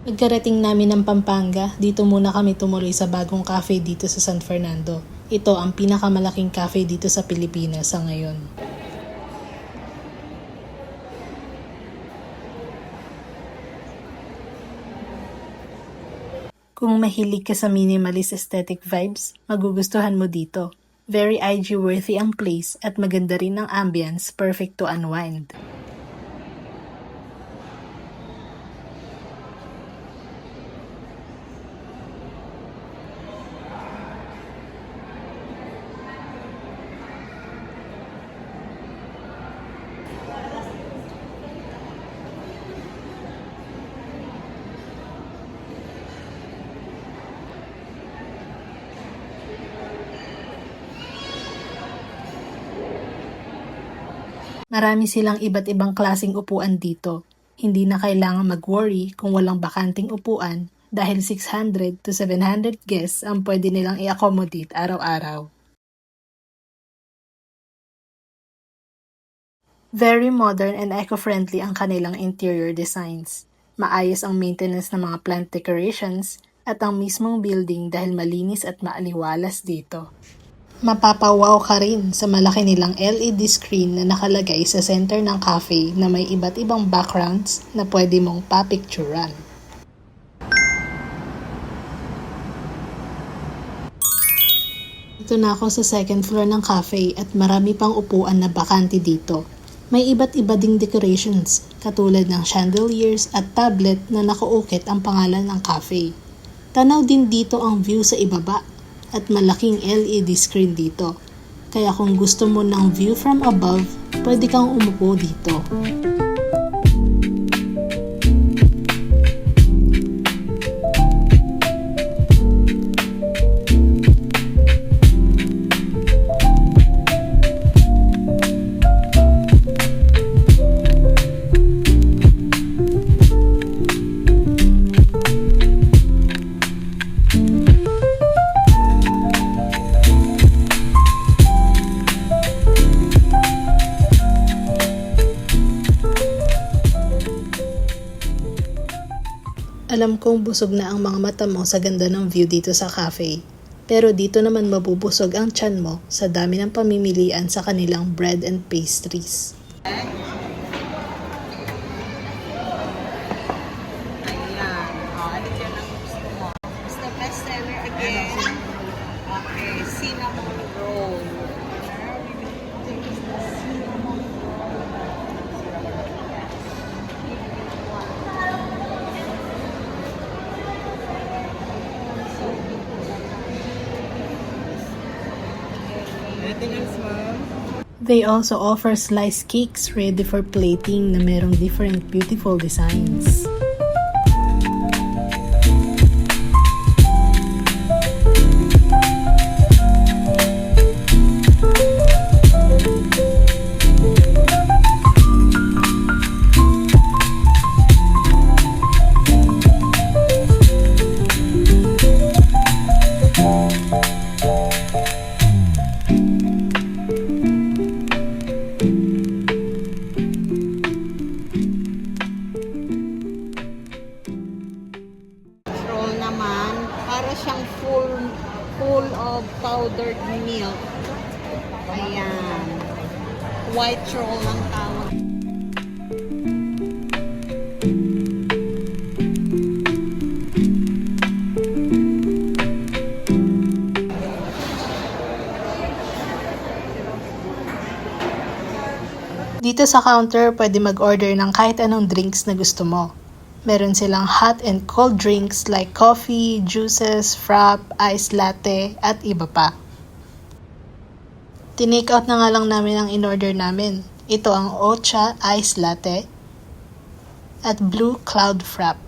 Pagkarating namin ng Pampanga, dito muna kami tumuloy sa bagong cafe dito sa San Fernando. Ito ang pinakamalaking cafe dito sa Pilipinas sa ngayon. Kung mahilig ka sa minimalist aesthetic vibes, magugustuhan mo dito. Very IG-worthy ang place at maganda rin ang ambience, perfect to unwind. Marami silang iba't ibang klaseng upuan dito. Hindi na kailangan mag-worry kung walang bakanting upuan dahil 600 to 700 guests ang pwede nilang i-accommodate araw-araw. Very modern and eco-friendly ang kanilang interior designs. Maayos ang maintenance ng mga plant decorations at ang mismong building dahil malinis at maaliwalas dito. Mapapawaw ka rin sa malaki nilang LED screen na nakalagay sa center ng cafe na may iba't ibang backgrounds na pwede mong papicturan. Dito na ako sa second floor ng cafe at marami pang upuan na bakante dito. May iba't iba ding decorations katulad ng chandeliers at tablet na nakaukit ang pangalan ng cafe. Tanaw din dito ang view sa ibaba at malaking LED screen dito. Kaya kung gusto mo ng view from above, pwede kang umupo dito. Alam kong busog na ang mga mata mo sa ganda ng view dito sa cafe. Pero dito naman mabubusog ang tiyan mo sa dami ng pamimilian sa kanilang bread and pastries. Ayan. Ano dyan ang gusto mo? Basta bestseller again. Okay, cinnamon roll. Anything else, ma'am? They also offer sliced cakes ready for plating na merong different beautiful designs. Roll naman, para siyang full of powdered milk. Ayan. White roll ang tawag. Dito sa counter, pwede mag-order ng kahit anong drinks na gusto mo. Meron silang hot and cold drinks like coffee, juices, frap, iced latte, at iba pa. Tinake out na nga lang namin ang in-order namin. Ito ang Ocha Iced Latte at Blue Cloud Frap.